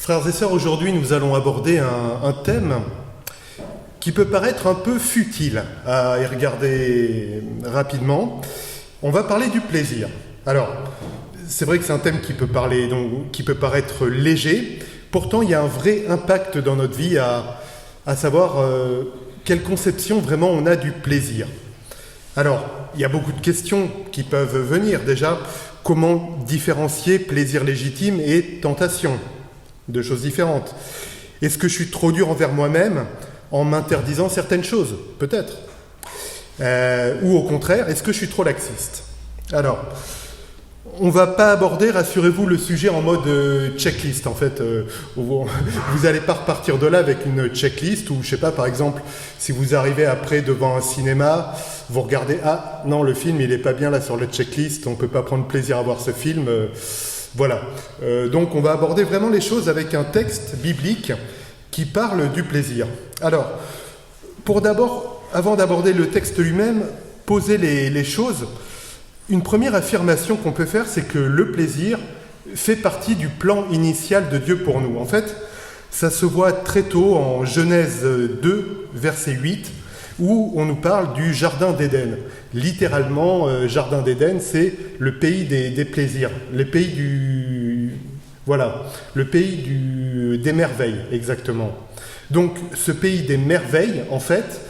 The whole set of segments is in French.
Frères et sœurs, aujourd'hui nous allons aborder un thème qui peut paraître un peu futile à y regarder rapidement. On va parler du plaisir. Alors, c'est vrai que c'est un thème qui peut paraître léger, pourtant il y a un vrai impact dans notre vie à savoir quelle conception vraiment on a du plaisir. Alors, il y a beaucoup de questions qui peuvent venir. Déjà, comment différencier plaisir légitime et tentation ? Deux choses différentes. Est-ce que je suis trop dur envers moi-même en m'interdisant certaines choses ? Peut-être. Ou au contraire, est-ce que je suis trop laxiste ? Alors, on ne va pas aborder, rassurez-vous, le sujet en mode checklist. En fait, vous n'allez pas repartir de là avec une checklist ou, je sais pas, par exemple, si vous arrivez après devant un cinéma, vous regardez « Ah, non, le film, il n'est pas bien là sur la checklist, on ne peut pas prendre plaisir à voir ce film. » Voilà. Donc, on va aborder vraiment les choses avec un texte biblique qui parle du plaisir. Alors, avant d'aborder le texte lui-même, poser les choses. Une première affirmation qu'on peut faire, c'est que le plaisir fait partie du plan initial de Dieu pour nous. En fait, ça se voit très tôt en Genèse 2, verset 8, où on nous parle du Jardin d'Éden. Littéralement, Jardin d'Éden, c'est le pays des plaisirs, le pays des merveilles, exactement. Donc, ce pays des merveilles, en fait,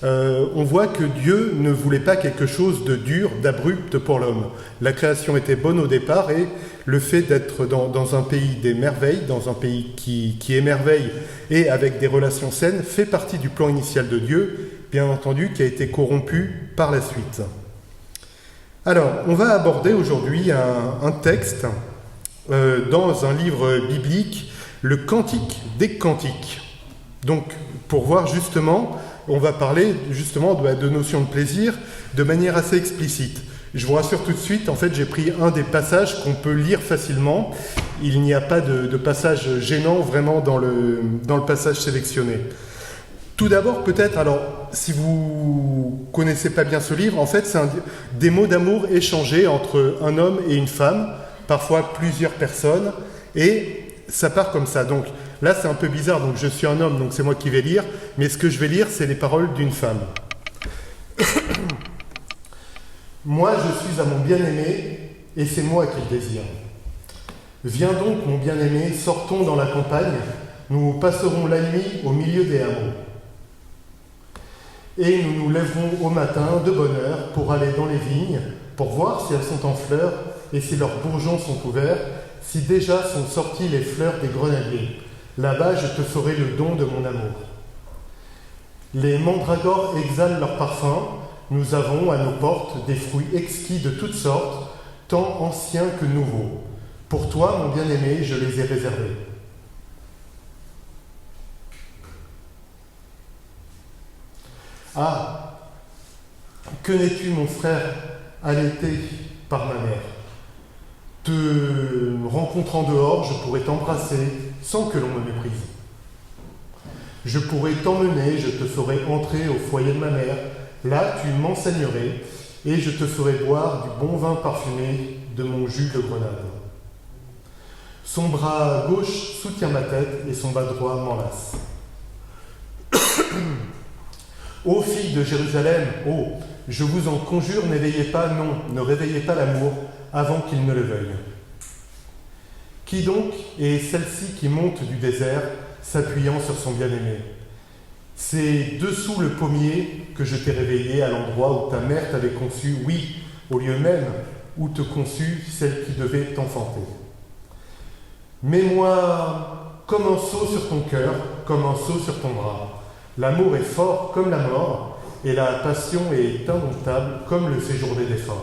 on voit que Dieu ne voulait pas quelque chose de dur, d'abrupt pour l'homme. La création était bonne au départ et le fait d'être dans un pays des merveilles, dans un pays qui émerveille et avec des relations saines, fait partie du plan initial de Dieu, bien entendu, qui a été corrompu par la suite. Alors, on va aborder aujourd'hui un texte dans un livre biblique, le Cantique des Cantiques. Donc, pour voir justement, on va parler justement de notions de plaisir de manière assez explicite. Je vous rassure tout de suite, en fait, j'ai pris un des passages qu'on peut lire facilement. Il n'y a pas de passage gênant vraiment dans le passage sélectionné. Tout d'abord, peut-être, alors, si vous connaissez pas bien ce livre, en fait, c'est des mots d'amour échangés entre un homme et une femme, parfois plusieurs personnes, et ça part comme ça. Donc, là, c'est un peu bizarre, donc je suis un homme, donc c'est moi qui vais lire, mais ce que je vais lire, c'est les paroles d'une femme. Moi, je suis à mon bien-aimé, et c'est moi qu'il désire. Viens donc, mon bien-aimé, sortons dans la campagne, nous passerons la nuit au milieu des hameaux. Et nous nous lèverons au matin de bonne heure pour aller dans les vignes, pour voir si elles sont en fleurs et si leurs bourgeons sont couverts, si déjà sont sorties les fleurs des grenadiers. Là-bas, je te ferai le don de mon amour. Les mandragores exhalent leur parfum. Nous avons à nos portes des fruits exquis de toutes sortes, tant anciens que nouveaux. Pour toi, mon bien-aimé, je les ai réservés. Ah, que n'es-tu, mon frère, allaité par ma mère ? Te rencontrant dehors, je pourrais t'embrasser sans que l'on me méprise. Je pourrais t'emmener, je te ferai entrer au foyer de ma mère. Là, tu m'enseignerais et je te ferai boire du bon vin parfumé de mon jus de grenade. Son bras gauche soutient ma tête et son bras droit m'enlace. Ô filles de Jérusalem, ô, je vous en conjure, n'éveillez pas, non, ne réveillez pas l'amour avant qu'il ne le veuille. Qui donc est celle-ci qui monte du désert, s'appuyant sur son bien-aimé ? C'est dessous le pommier que je t'ai réveillé à l'endroit où ta mère t'avait conçu, oui, au lieu même où te conçut celle qui devait t'enfanter. Mets-moi comme un seau sur ton cœur, comme un seau sur ton bras. L'amour est fort comme la mort, et la passion est indomptable comme le séjour des défunts.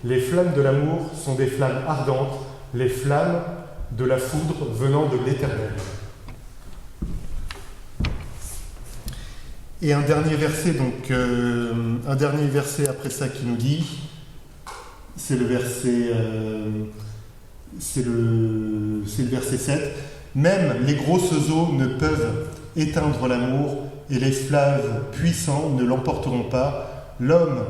Les flammes de l'amour sont des flammes ardentes, les flammes de la foudre venant de l'Éternel. Et un dernier verset après ça qui nous dit, c'est le verset 7, « Même les grosses eaux ne peuvent éteindre l'amour, et les fleuves puissants ne l'emporteront pas. L'homme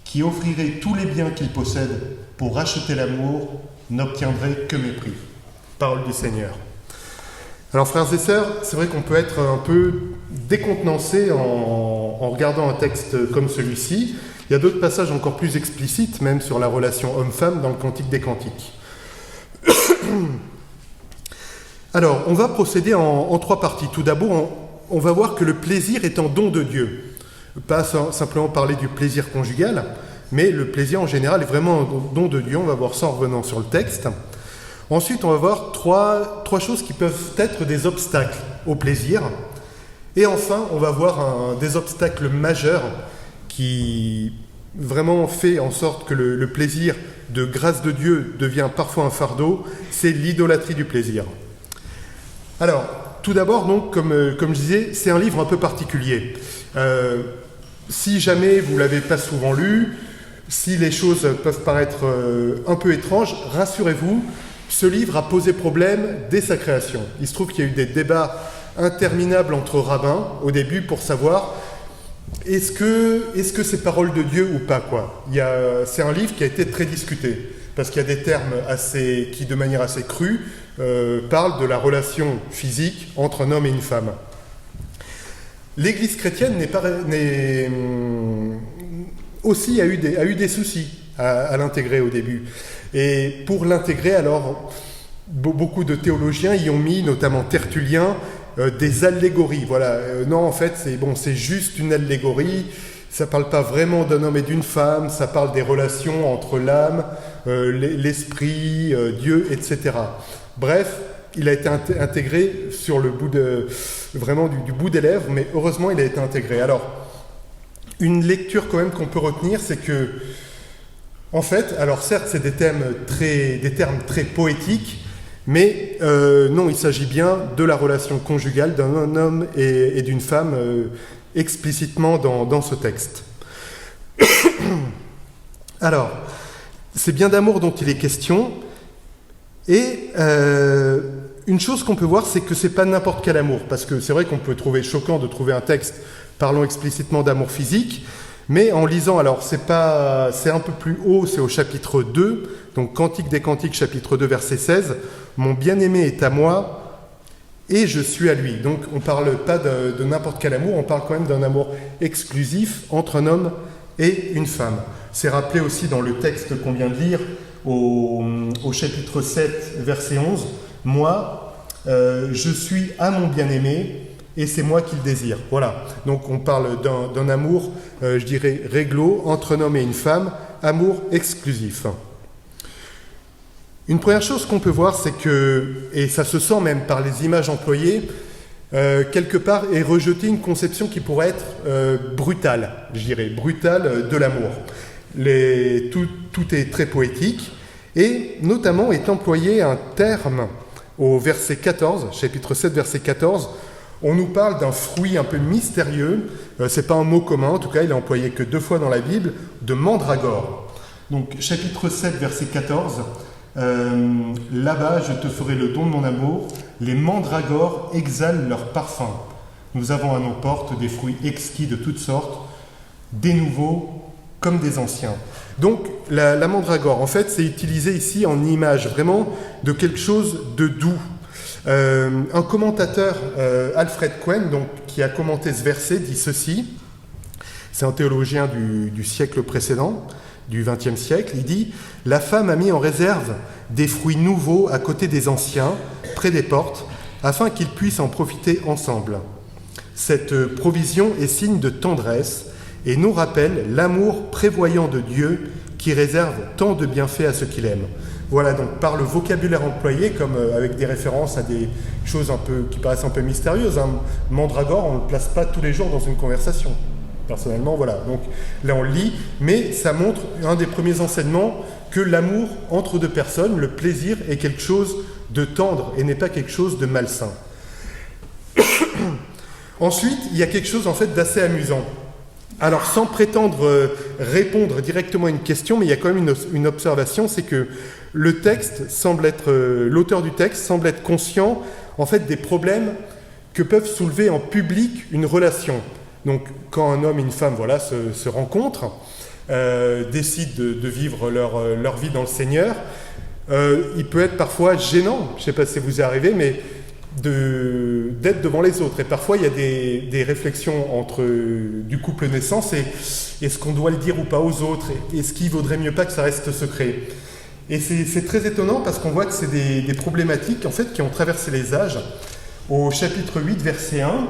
qui offrirait tous les biens qu'il possède pour racheter l'amour n'obtiendrait que mépris. » Parole du Seigneur. Alors frères et sœurs, c'est vrai qu'on peut être un peu décontenancé en regardant un texte comme celui-ci. Il y a d'autres passages encore plus explicites, même sur la relation homme-femme dans le Cantique des Cantiques. Alors, on va procéder en trois parties. Tout d'abord, on va voir que le plaisir est un don de Dieu. Pas simplement parler du plaisir conjugal, mais le plaisir en général est vraiment un don de Dieu. On va voir ça en revenant sur le texte. Ensuite, on va voir trois choses qui peuvent être des obstacles au plaisir. Et enfin, on va voir des obstacles majeurs qui vraiment fait en sorte que le plaisir de grâce de Dieu devient parfois un fardeau. C'est l'idolâtrie du plaisir. Alors, tout d'abord, donc, comme je disais, c'est un livre un peu particulier. Si jamais vous ne l'avez pas souvent lu, si les choses peuvent paraître un peu étranges, rassurez-vous, ce livre a posé problème dès sa création. Il se trouve qu'il y a eu des débats interminables entre rabbins au début pour savoir est-ce que c'est parole de Dieu ou pas, quoi. C'est un livre qui a été très discuté parce qu'il y a des termes qui, de manière assez crue, parlent de la relation physique entre un homme et une femme. L'Église chrétienne aussi a eu des soucis à l'intégrer au début. Et pour l'intégrer, alors, beaucoup de théologiens y ont mis, notamment Tertullien, des allégories. Voilà. Non, en fait, c'est juste une allégorie. Ça ne parle pas vraiment d'un homme et d'une femme. Ça parle des relations entre l'âme, l'esprit, Dieu, etc. Bref, il a été intégré sur le bout vraiment du bout des lèvres, mais heureusement, il a été intégré. Alors, une lecture quand même qu'on peut retenir, c'est que, en fait, alors certes, c'est des termes très poétiques, mais non, il s'agit bien de la relation conjugale d'un homme et d'une femme explicitement dans ce texte. Alors, c'est bien d'amour dont il est question, et une chose qu'on peut voir, c'est que c'est pas n'importe quel amour, parce que c'est vrai qu'on peut trouver choquant de trouver un texte parlant explicitement d'amour physique, mais en lisant, alors c'est un peu plus haut, c'est au chapitre 2, donc Cantique des Cantiques, chapitre 2, verset 16, « Mon bien-aimé est à moi, et je suis à lui ». Donc on ne parle pas de n'importe quel amour, on parle quand même d'un amour exclusif entre un homme et une femme. C'est rappelé aussi dans le texte qu'on vient de lire, au chapitre 7, verset 11, « Moi, je suis à mon bien-aimé, et c'est moi qui le désire ». Voilà. Donc on parle d'un amour, je dirais, réglo, entre un homme et une femme, amour exclusif. Une première chose qu'on peut voir, c'est que, et ça se sent même par les images employées, quelque part est rejetée une conception qui pourrait être brutale, je dirais, brutale de l'amour. Tout est très poétique, et notamment est employé un terme au verset 14, chapitre 7, verset 14, on nous parle d'un fruit un peu mystérieux, c'est pas un mot commun, en tout cas il est employé que 2 fois dans la Bible, de mandragore. Donc chapitre 7, verset 14, là-bas je te ferai le don de mon amour, les mandragores exhalent leur parfum. Nous avons à nos portes des fruits exquis de toutes sortes, des nouveaux comme des anciens. Donc la mandragore, en fait, c'est utilisé ici en image vraiment de quelque chose de doux. Un commentateur, Alfred Cohen, donc, qui a commenté ce verset, dit ceci. C'est un théologien du siècle précédent, du XXe siècle. Il dit « La femme a mis en réserve des fruits nouveaux à côté des anciens, près des portes, afin qu'ils puissent en profiter ensemble. Cette provision est signe de tendresse et nous rappelle l'amour prévoyant de Dieu qui réserve tant de bienfaits à ceux qu'il aime. » Voilà, donc par le vocabulaire employé, comme avec des références à des choses qui paraissent un peu mystérieuses, hein. Mandragore, on ne le place pas tous les jours dans une conversation. Personnellement, voilà. Donc là, on le lit, mais ça montre un des premiers enseignements que l'amour entre deux personnes, le plaisir, est quelque chose de tendre et n'est pas quelque chose de malsain. Ensuite, il y a quelque chose en fait d'assez amusant. Alors, sans prétendre répondre directement à une question, mais il y a quand même une observation, c'est que l'auteur du texte semble être conscient, en fait, des problèmes que peuvent soulever en public une relation. Donc, quand un homme et une femme, voilà, se rencontrent, décident de vivre leur vie dans le Seigneur, il peut être parfois gênant, je ne sais pas si ça vous est arrivé, mais d'être devant les autres. Et parfois, il y a des réflexions entre du couple naissance et est-ce qu'on doit le dire ou pas aux autres, et est-ce qu'il vaudrait mieux pas que ça reste secret. Et c'est très étonnant parce qu'on voit que c'est des problématiques en fait qui ont traversé les âges. Au chapitre 8, verset 1,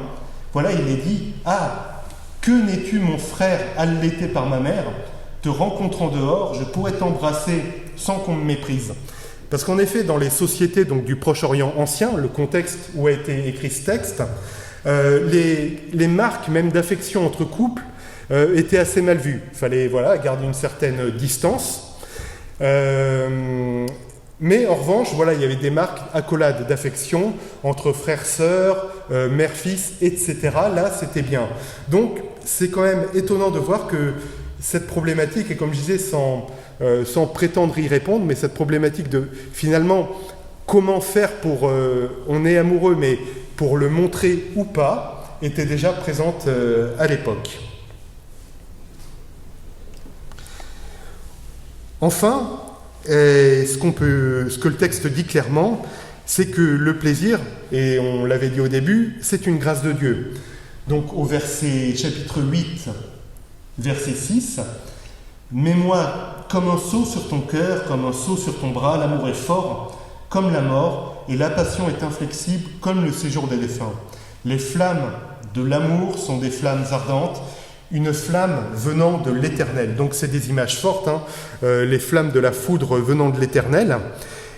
voilà, il est dit « Ah, que n'es-tu mon frère allaité par ma mère, te rencontrant dehors, je pourrais t'embrasser sans qu'on me méprise. » Parce qu'en effet, dans les sociétés donc, du Proche-Orient ancien, le contexte où a été écrit ce texte, les marques même d'affection entre couples étaient assez mal vues. Il fallait garder une certaine distance. Mais en revanche, il y avait des marques accolades d'affection entre frères, sœurs, mère, fils, etc. Là, c'était bien. Donc, c'est quand même étonnant de voir que cette problématique, et comme je disais, sans prétendre y répondre, mais cette problématique de, finalement, comment faire pour... on est amoureux, mais pour le montrer ou pas, était déjà présente à l'époque. Enfin, ce que le texte dit clairement, c'est que le plaisir, et on l'avait dit au début, c'est une grâce de Dieu. Donc au chapitre 8, verset 6, « Mets-moi comme un sceau sur ton cœur, comme un sceau sur ton bras, l'amour est fort, comme la mort, et la passion est inflexible, comme le séjour des défunts. Les flammes de l'amour sont des flammes ardentes, une flamme venant de l'Éternel. » Donc c'est des images fortes, les flammes de la foudre venant de l'Éternel.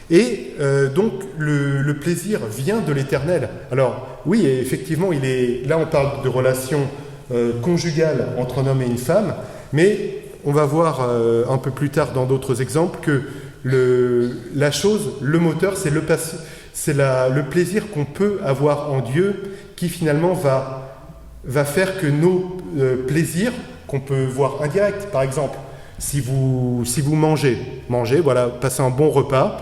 Et donc le plaisir vient de l'Éternel. Alors oui, effectivement, là on parle de relations conjugales entre un homme et une femme, mais on va voir un peu plus tard dans d'autres exemples que le moteur, c'est le plaisir qu'on peut avoir en Dieu qui finalement va faire que nos plaisirs, qu'on peut voir indirects, par exemple, si vous mangez, passez un bon repas,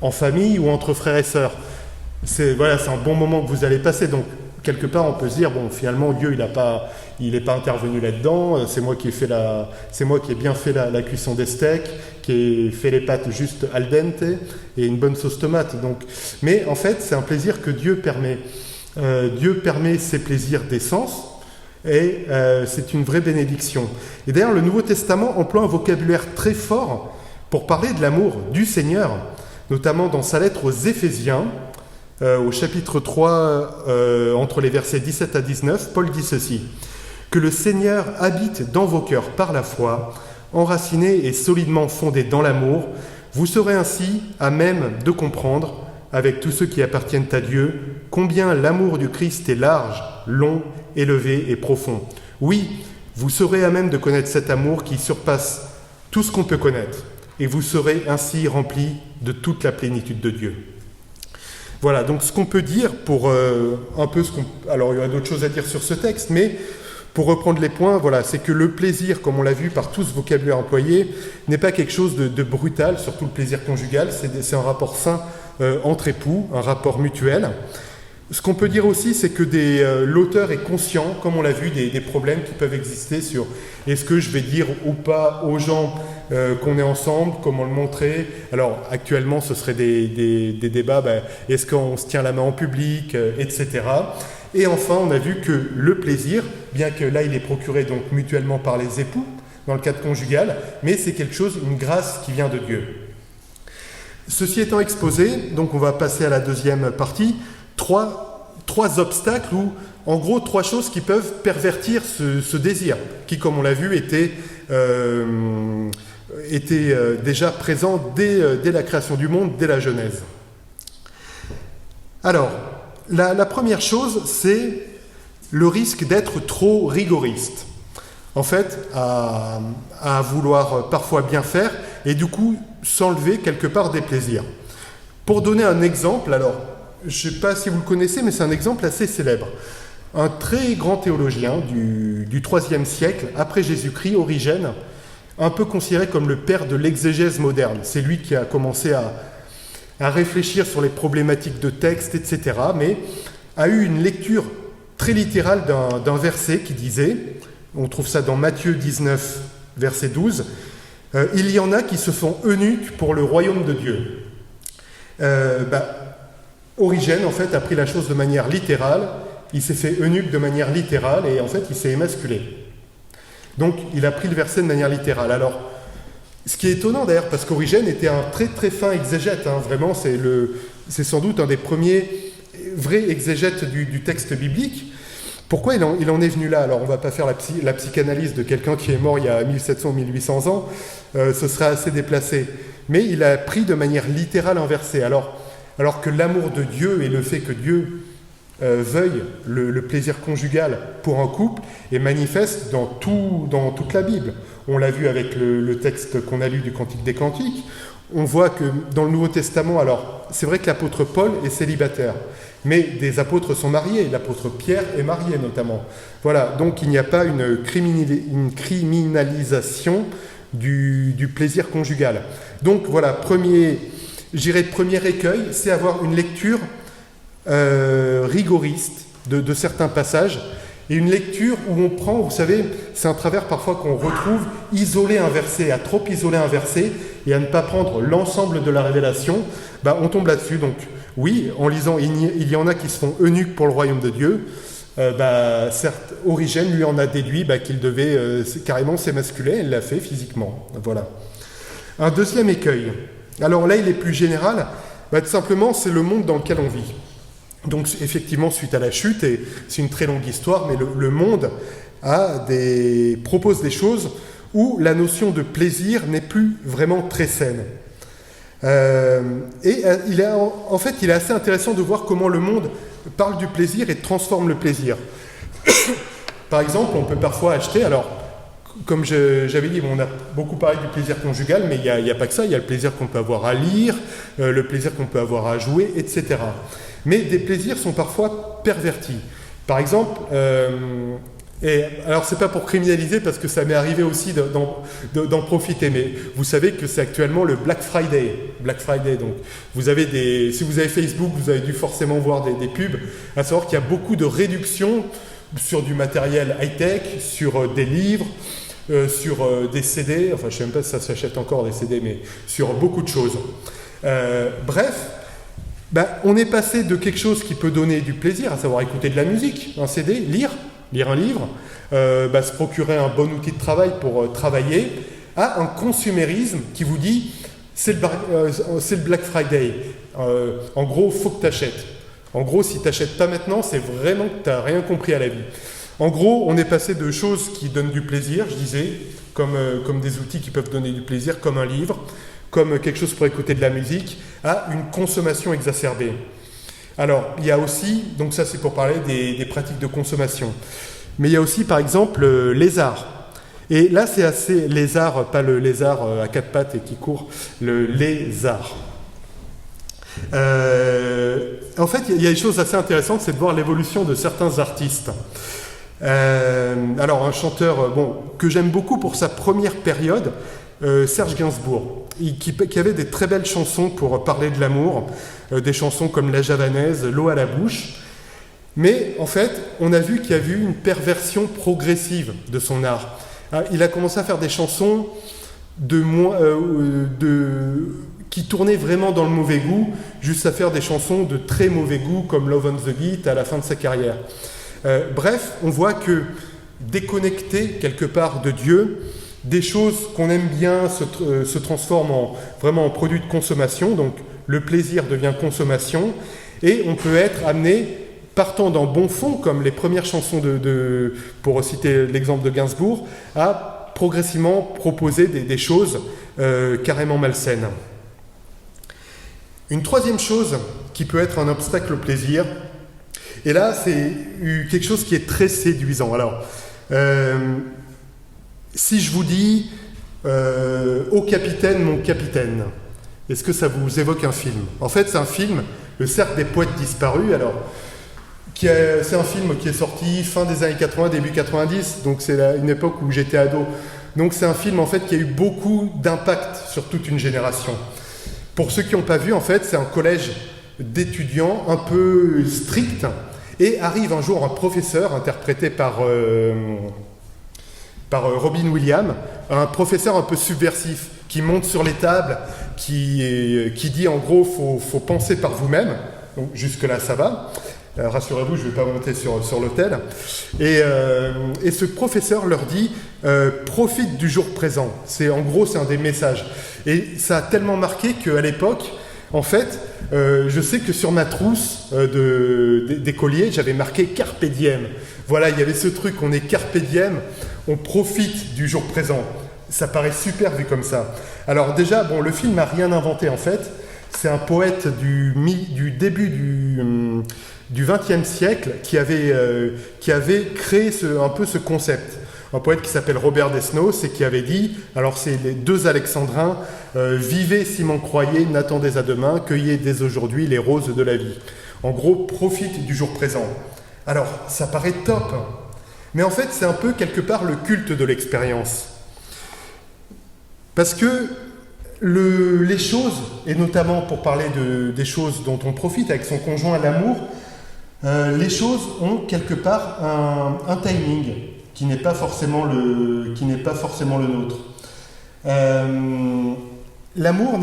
en famille ou entre frères et sœurs, c'est un bon moment que vous allez passer, donc quelque part on peut se dire, finalement Dieu il n'est pas intervenu là-dedans, c'est moi qui ai bien fait la cuisson des steaks, qui ai fait les pâtes juste al dente et une bonne sauce tomate, mais en fait c'est un plaisir que Dieu permet. Dieu permet ces plaisirs des sens et c'est une vraie bénédiction. Et d'ailleurs, le Nouveau Testament emploie un vocabulaire très fort pour parler de l'amour du Seigneur, notamment dans sa lettre aux Éphésiens, au chapitre 3, entre les versets 17 à 19, Paul dit ceci : « Que le Seigneur habite dans vos cœurs par la foi, enracinés et solidement fondés dans l'amour, vous serez ainsi à même de comprendre, avec tous ceux qui appartiennent à Dieu, combien l'amour du Christ est large, long, élevé et profond. Oui, vous serez à même de connaître cet amour qui surpasse tout ce qu'on peut connaître, et vous serez ainsi remplis de toute la plénitude de Dieu. » Voilà, donc ce qu'on peut dire pour un peu ce qu'on... Alors il y aura d'autres choses à dire sur ce texte, mais pour reprendre les points, c'est que le plaisir, comme on l'a vu par tout ce vocabulaire employé, n'est pas quelque chose de brutal, surtout le plaisir conjugal, c'est un rapport sain entre époux, un rapport mutuel. Ce qu'on peut dire aussi, c'est que l'auteur est conscient, comme on l'a vu, des problèmes qui peuvent exister sur est-ce que je vais dire ou pas aux gens qu'on est ensemble, comment le montrer. Alors actuellement, ce serait des débats, est-ce qu'on se tient la main en public, etc. Et enfin, on a vu que le plaisir, bien que là il est procuré donc mutuellement par les époux, dans le cadre conjugal, mais c'est quelque chose, une grâce qui vient de Dieu. Ceci étant exposé, donc on va passer à la deuxième partie, trois obstacles ou en gros trois choses qui peuvent pervertir ce désir, qui comme on l'a vu était déjà présent dès la création du monde, dès la Genèse. Alors, la première chose, c'est le risque d'être trop rigoriste. En fait, à vouloir parfois bien faire et du coup s'enlever quelque part des plaisirs. Pour donner un exemple, alors, je ne sais pas si vous le connaissez, mais c'est un exemple assez célèbre. Un très grand théologien du IIIe siècle, après Jésus-Christ, Origène, un peu considéré comme le père de l'exégèse moderne. C'est lui qui a commencé à réfléchir sur les problématiques de texte, etc., mais a eu une lecture très littérale d'un verset qui disait, on trouve ça dans Matthieu 19, verset 12, « Il y en a qui se font eunuques pour le royaume de Dieu ». Origène, en fait, a pris la chose de manière littérale, il s'est fait eunuque de manière littérale, et en fait, il s'est émasculé. Donc, il a pris le verset de manière littérale. Alors, ce qui est étonnant d'ailleurs, parce qu'Origène était un très très fin exégète, hein, vraiment, c'est sans doute un des premiers vrais exégètes du texte biblique. Pourquoi il en est venu là? Alors, on ne va pas faire la psychanalyse de quelqu'un qui est mort il y a 1700 ou 1800 ans, ce serait assez déplacé. Mais il a pris de manière littérale un verset. Alors que l'amour de Dieu et le fait que Dieu veuille le plaisir conjugal pour un couple est manifeste dans toute la Bible. On l'a vu avec le texte qu'on a lu du Cantique des Cantiques. On voit que dans le Nouveau Testament, alors c'est vrai que l'apôtre Paul est célibataire, mais des apôtres sont mariés, l'apôtre Pierre est marié notamment. Voilà, donc il n'y a pas une criminalisation du plaisir conjugal. Donc voilà, premier écueil, c'est avoir une lecture rigoriste de certains passages, et une lecture où on prend, vous savez, c'est un travers parfois qu'on retrouve, isoler un verset, à trop isoler un verset, et à ne pas prendre l'ensemble de la révélation, on tombe là-dessus. Donc oui, en lisant, il y en a qui se font eunuques pour le royaume de Dieu, certes, Origène lui en a déduit qu'il devait carrément s'émasculer, elle l'a fait physiquement. Voilà. Un deuxième écueil, alors là il est plus général, tout simplement c'est le monde dans lequel on vit. Donc effectivement, suite à la chute, et c'est une très longue histoire, mais le monde propose des choses où la notion de plaisir n'est plus vraiment très saine. Il est assez intéressant de voir comment le monde parle du plaisir et transforme le plaisir. Par exemple, on peut parfois acheter, alors comme j'avais dit, on a beaucoup parlé du plaisir conjugal, mais il n'y a pas que ça, il y a le plaisir qu'on peut avoir à lire, le plaisir qu'on peut avoir à jouer, etc. Mais des plaisirs sont parfois pervertis. Par exemple, alors c'est pas pour criminaliser, parce que ça m'est arrivé aussi d'en profiter, mais vous savez que c'est actuellement le Black Friday. Donc si vous avez Facebook, vous avez dû forcément voir des pubs, à savoir qu'il y a beaucoup de réductions sur du matériel high-tech, sur des livres, sur des CD, enfin je ne sais même pas si ça s'achète encore des CD, mais sur beaucoup de choses. Bref, on est passé de quelque chose qui peut donner du plaisir, à savoir écouter de la musique, un CD, lire un livre, se procurer un bon outil de travail pour travailler, à un consumérisme qui vous dit c'est le Black Friday, en gros, faut que tu achètes. En gros, si tu n'achètes pas maintenant, c'est vraiment que tu n'as rien compris à la vie. En gros, on est passé de choses qui donnent du plaisir, je disais, comme des outils qui peuvent donner du plaisir, comme un livre, comme quelque chose pour écouter de la musique, à une consommation exacerbée. Alors, il y a aussi, donc ça c'est pour parler des pratiques de consommation, mais il y a aussi par exemple les arts. Et là c'est assez lézard, pas le lézard à quatre pattes et qui court, le lézard. En fait, il y a des choses assez intéressantes, c'est de voir l'évolution de certains artistes. Alors un chanteur que j'aime beaucoup pour sa première période, Serge Gainsbourg, qui avait des très belles chansons pour parler de l'amour, des chansons comme La Javanaise, L'eau à la bouche. Mais en fait, on a vu qu'il y a eu une perversion progressive de son art. Il a commencé à faire des chansons qui tournaient vraiment dans le mauvais goût, jusqu'à faire des chansons de très mauvais goût, comme Love on the Beat à la fin de sa carrière. Bref, on voit que déconnecté quelque part de Dieu, des choses qu'on aime bien se transforment vraiment en produits de consommation, donc le plaisir devient consommation, et on peut être amené, partant d'un bon fond, comme les premières chansons pour citer l'exemple de Gainsbourg, à progressivement proposer des choses carrément malsaines. Une troisième chose qui peut être un obstacle au plaisir, et là c'est quelque chose qui est très séduisant. Alors, si je vous dis Ô capitaine, mon capitaine, est-ce que ça vous évoque un film? En fait, c'est un film, Le Cercle des poètes disparus. Alors, c'est un film qui est sorti fin des années 80, début 90, donc c'est une époque où j'étais ado. Donc c'est un film en fait qui a eu beaucoup d'impact sur toute une génération. Pour ceux qui n'ont pas vu, en fait, c'est un collège d'étudiants un peu strict, et arrive un jour un professeur interprété par Robin Williams, un professeur un peu subversif, qui monte sur les tables, qui dit en gros faut penser par vous-même, Donc jusque-là, ça va. Rassurez-vous, je ne vais pas monter sur l'autel. Et ce professeur leur dit profite du jour présent. En gros, c'est un des messages. Et ça a tellement marqué qu'à l'époque, en fait, je sais que sur ma trousse d'écolier, j'avais marqué Carpe diem. Voilà, il y avait ce truc, on est Carpe diem, on profite du jour présent. Ça paraît super vu comme ça. Alors déjà, bon, le film n'a rien inventé en fait. C'est un poète du début du XXe siècle qui avait créé un peu ce concept. Un poète qui s'appelle Robert Desnos et qui avait dit, alors c'est les deux alexandrins, vivez si m'en croyez, n'attendez à demain, cueillez dès aujourd'hui les roses de la vie. En gros, profite du jour présent. Alors, ça paraît top, mais en fait, c'est un peu quelque part le culte de l'expérience. Parce que les choses, et notamment pour parler des choses dont on profite avec son conjoint, l'amour, les choses ont quelque part un timing qui n'est pas forcément le nôtre. L'amour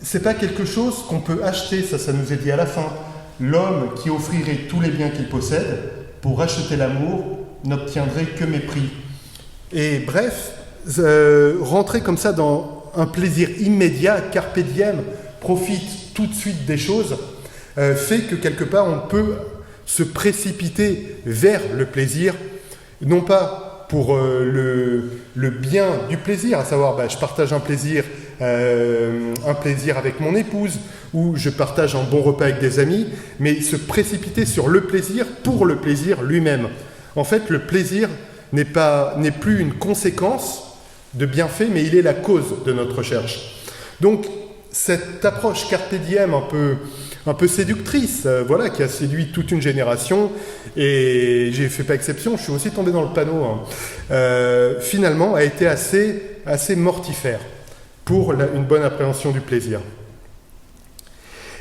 c'est pas quelque chose qu'on peut acheter, ça nous est dit à la fin. L'homme qui offrirait tous les biens qu'il possède pour acheter l'amour n'obtiendrait que mépris. Et bref, rentrer comme ça dans un plaisir immédiat, carpe diem, profite tout de suite des choses, fait que quelque part on peut se précipiter vers le plaisir, non pas pour le bien du plaisir, à savoir je partage un plaisir avec mon épouse, ou je partage un bon repas avec des amis, mais se précipiter sur le plaisir pour le plaisir lui-même. En fait, le plaisir n'est plus une conséquence de bienfait, mais il est la cause de notre recherche. Donc, cette approche carpe diem un peu séductrice, qui a séduit toute une génération, et j'ai fait pas exception, je suis aussi tombé dans le panneau, finalement a été assez mortifère pour une bonne appréhension du plaisir.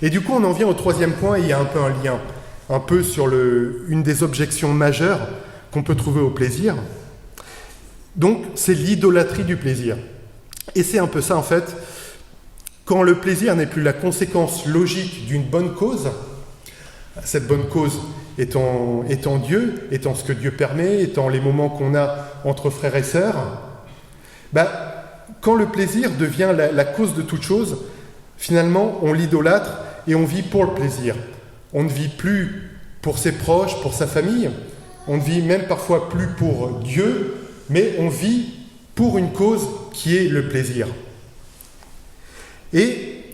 Et du coup, on en vient au troisième point, et il y a un peu un lien, un peu sur une des objections majeures qu'on peut trouver au plaisir. Donc, c'est l'idolâtrie du plaisir. Et c'est un peu ça, en fait, quand le plaisir n'est plus la conséquence logique d'une bonne cause, cette bonne cause étant Dieu, étant ce que Dieu permet, étant les moments qu'on a entre frères et sœurs, quand le plaisir devient la cause de toute chose, finalement, on l'idolâtre et on vit pour le plaisir. On ne vit plus pour ses proches, pour sa famille, on ne vit même parfois plus pour Dieu, mais on vit pour une cause qui est le plaisir. Et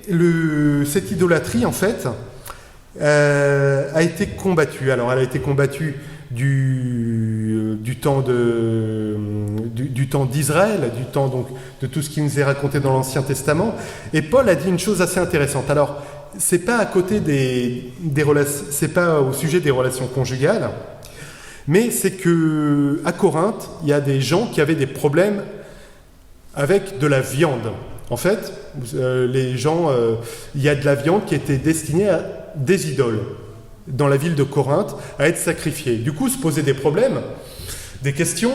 cette idolâtrie, en fait, a été combattue. Alors, elle a été combattue du temps d'Israël, du temps donc de tout ce qui nous est raconté dans l'Ancien Testament. Et Paul a dit une chose assez intéressante. Alors, c'est pas à côté c'est pas au sujet des relations conjugales, mais c'est que à Corinthe, il y a des gens qui avaient des problèmes avec de la viande. En fait, les gens, il y a de la viande qui était destinée à des idoles dans la ville de Corinthe à être sacrifiée. Du coup, se posaient des problèmes, des questions.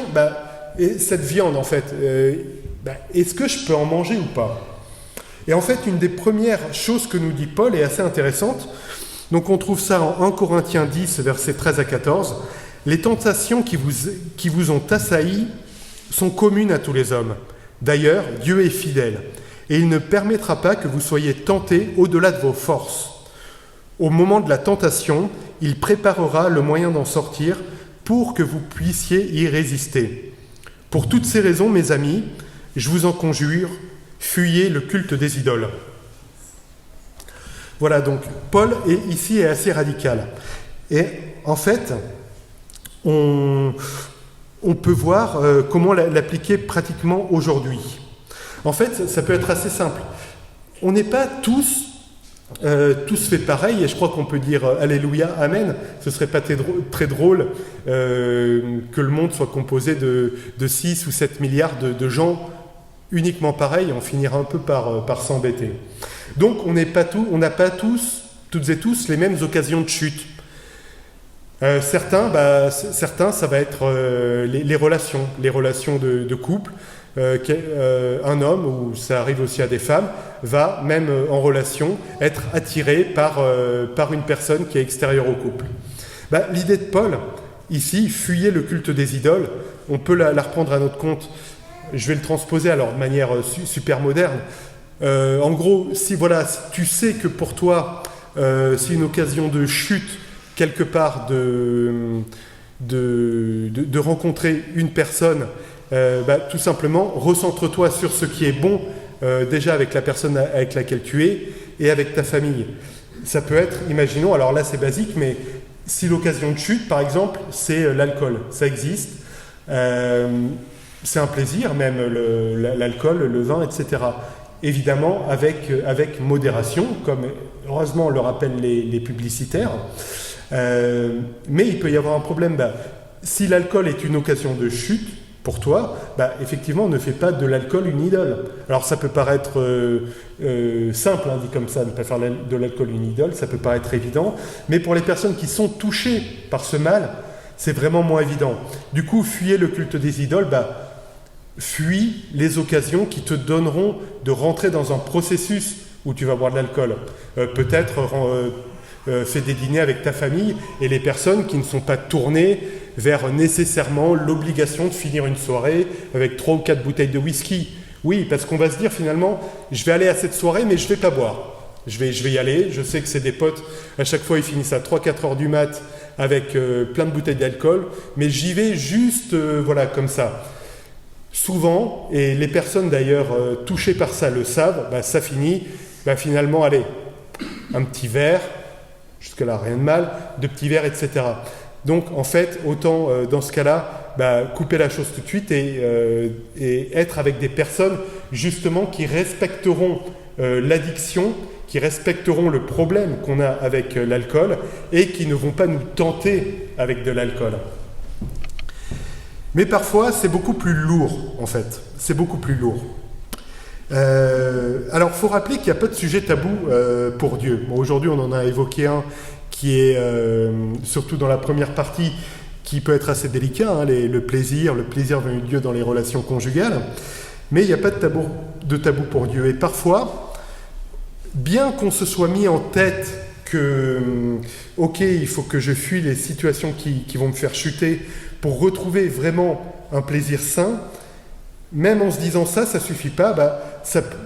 Et cette viande, en fait, est-ce que je peux en manger ou pas ? Et en fait, une des premières choses que nous dit Paul est assez intéressante. Donc, on trouve ça en 1 Corinthiens 10, versets 13 à 14. Les tentations qui vous ont assaillis sont communes à tous les hommes. D'ailleurs, Dieu est fidèle, et il ne permettra pas que vous soyez tentés au-delà de vos forces. Au moment de la tentation, il préparera le moyen d'en sortir pour que vous puissiez y résister. Pour toutes ces raisons, mes amis, je vous en conjure, fuyez le culte des idoles. Voilà, donc Paul ici est assez radical. Et en fait, on peut voir comment l'appliquer pratiquement aujourd'hui. En fait, ça peut être assez simple. On n'est pas tous fait pareil, et je crois qu'on peut dire Alléluia, Amen. Ce serait pas très drôle que le monde soit composé de 6 ou 7 milliards de gens uniquement pareils, on finira un peu par s'embêter. Donc on n'a pas tous, toutes et tous, les mêmes occasions de chute. Certains, ça va être les relations de couple. un homme, ou ça arrive aussi à des femmes, va, même en relation, être attiré par une personne qui est extérieure au couple. L'idée de Paul, ici, fuyez le culte des idoles, on peut la reprendre à notre compte. Je vais le transposer alors de manière super moderne. En gros, si tu sais que pour toi, c'est une occasion de chute, quelque part, de rencontrer une personne, tout simplement, recentre-toi sur ce qui est bon, déjà avec la personne avec laquelle tu es, et avec ta famille. Ça peut être, imaginons, alors là c'est basique, mais si l'occasion de chute, par exemple, c'est l'alcool, ça existe. C'est un plaisir, même l'alcool, le vin, etc. Évidemment, avec modération, comme heureusement le rappellent les publicitaires. Mais il peut y avoir un problème. Si l'alcool est une occasion de chute pour toi, effectivement, ne fais pas de l'alcool une idole. Alors ça peut paraître simple, dit comme ça, ne pas faire de l'alcool une idole, ça peut paraître évident, mais pour les personnes qui sont touchées par ce mal, c'est vraiment moins évident. Du coup, fuyez le culte des idoles, fuis les occasions qui te donneront de rentrer dans un processus où tu vas boire de l'alcool. Peut-être fais des dîners avec ta famille et les personnes qui ne sont pas tournées vers nécessairement l'obligation de finir une soirée avec 3 ou 4 bouteilles de whisky. Oui, parce qu'on va se dire finalement, je vais aller à cette soirée mais je ne vais pas boire. Je vais y aller, je sais que c'est des potes, à chaque fois ils finissent à 3-4 heures du mat avec plein de bouteilles d'alcool, mais j'y vais juste comme ça. Souvent, et les personnes d'ailleurs touchées par ça le savent, ça finit, finalement, allez, un petit verre, jusque-là rien de mal, 2 petits verres, etc. Donc en fait, autant dans ce cas-là, couper la chose tout de suite et être avec des personnes justement qui respecteront l'addiction, qui respecteront le problème qu'on a avec l'alcool et qui ne vont pas nous tenter avec de l'alcool. Mais parfois, c'est beaucoup plus lourd, en fait. C'est beaucoup plus lourd. Alors, il faut rappeler qu'il n'y a pas de sujet tabou pour Dieu. Bon, aujourd'hui, on en a évoqué un qui est, surtout dans la première partie, qui peut être assez délicat, le plaisir venu de Dieu dans les relations conjugales. Mais il n'y a pas de tabou pour Dieu. Et parfois, bien qu'on se soit mis en tête que, ok, il faut que je fuis les situations qui vont me faire chuter pour retrouver vraiment un plaisir sain, même en se disant ça ne suffit pas,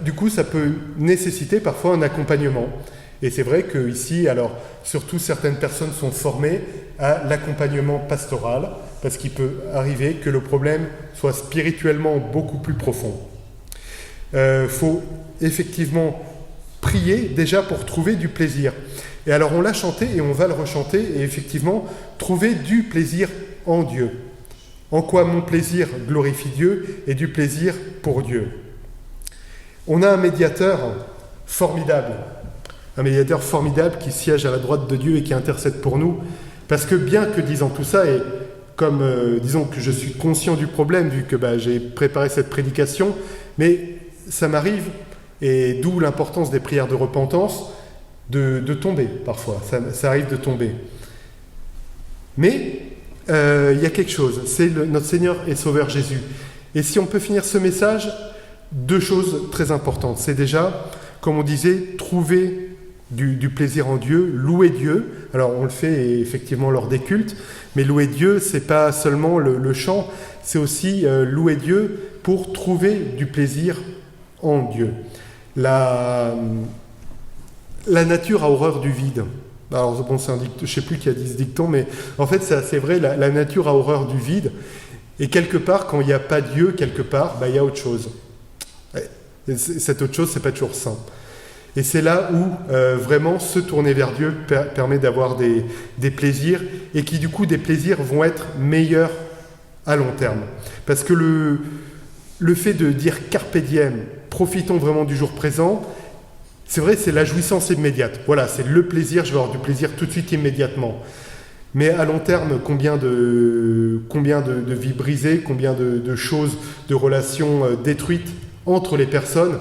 du coup ça peut nécessiter parfois un accompagnement. Et c'est vrai qu'ici, alors surtout certaines personnes sont formées à l'accompagnement pastoral, parce qu'il peut arriver que le problème soit spirituellement beaucoup plus profond. Faut effectivement prier déjà pour trouver du plaisir. Et alors on l'a chanté et on va le rechanter, et effectivement trouver du plaisir en Dieu. En quoi mon plaisir glorifie Dieu et du plaisir pour Dieu. On a un médiateur formidable qui siège à la droite de Dieu et qui intercède pour nous, parce que bien que disant tout ça, et comme disons que je suis conscient du problème vu que j'ai préparé cette prédication, mais ça m'arrive, et d'où l'importance des prières de repentance, de tomber parfois, ça arrive de tomber. Mais il y a quelque chose, c'est notre Seigneur et Sauveur Jésus. Et si on peut finir ce message, 2 choses très importantes. C'est déjà, comme on disait, trouver du plaisir en Dieu, louer Dieu. Alors on le fait effectivement lors des cultes, mais louer Dieu, c'est pas seulement le chant, c'est aussi louer Dieu pour trouver du plaisir en Dieu. La nature a horreur du vide. Alors bon, c'est un dicton, je ne sais plus qui a dit ce dicton, mais en fait c'est assez vrai, la nature a horreur du vide, et quelque part, quand il n'y a pas Dieu, quelque part, il y a autre chose. Et cette autre chose, c'est pas toujours sain. Et c'est là où vraiment se tourner vers Dieu permet d'avoir des plaisirs, et qui du coup, des plaisirs vont être meilleurs à long terme. Parce que le fait de dire carpe diem, profitons vraiment du jour présent, c'est vrai, c'est la jouissance immédiate. Voilà, c'est le plaisir, je vais avoir du plaisir tout de suite, immédiatement. Mais à long terme, combien de vies brisées, combien de choses, de relations détruites entre les personnes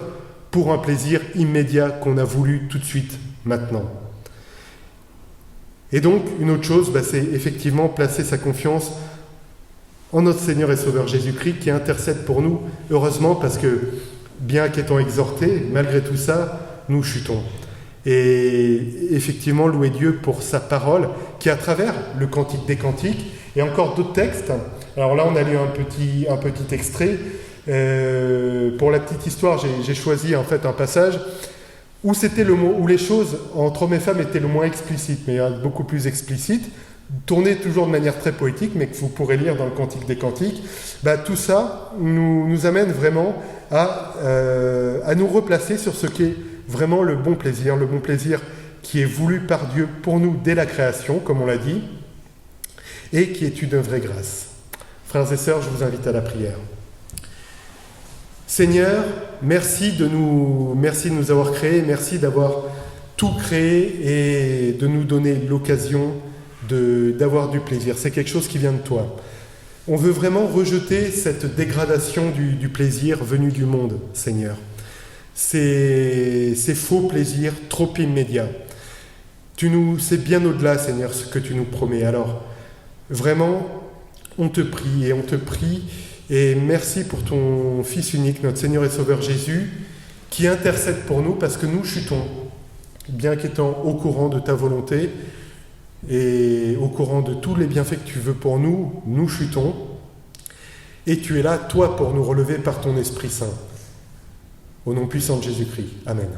pour un plaisir immédiat qu'on a voulu tout de suite, maintenant. Et donc, une autre chose, c'est effectivement placer sa confiance en notre Seigneur et Sauveur Jésus-Christ qui intercède pour nous, heureusement, parce que bien qu'étant exhortés, malgré tout ça, nous chutons. Et effectivement, louer Dieu pour sa parole, qui à travers le Cantique des Cantiques, et encore d'autres textes. Alors là, on a lu un petit extrait. Pour la petite histoire, j'ai choisi en fait un passage où les choses entre hommes et femmes étaient le moins explicites, mais beaucoup plus explicites, tourné toujours de manière très poétique, mais que vous pourrez lire dans le Cantique des Cantiques. Tout ça nous amène vraiment à nous replacer sur ce qu'est vraiment le bon plaisir qui est voulu par Dieu pour nous dès la création, comme on l'a dit, et qui est une vraie grâce. Frères et sœurs, je vous invite à la prière. Seigneur, merci de nous avoir créés, merci d'avoir tout créé et de nous donner l'occasion d'avoir du plaisir. C'est quelque chose qui vient de toi. On veut vraiment rejeter cette dégradation du plaisir venu du monde, Seigneur. Ces faux plaisirs trop immédiats. C'est bien au-delà, Seigneur, ce que tu nous promets. Alors, vraiment, on te prie et merci pour ton Fils unique, notre Seigneur et Sauveur Jésus, qui intercède pour nous parce que nous chutons, bien qu'étant au courant de ta volonté et au courant de tous les bienfaits que tu veux pour nous, nous chutons. Et tu es là, toi, pour nous relever par ton Esprit Saint. Au nom puissant de Jésus-Christ. Amen.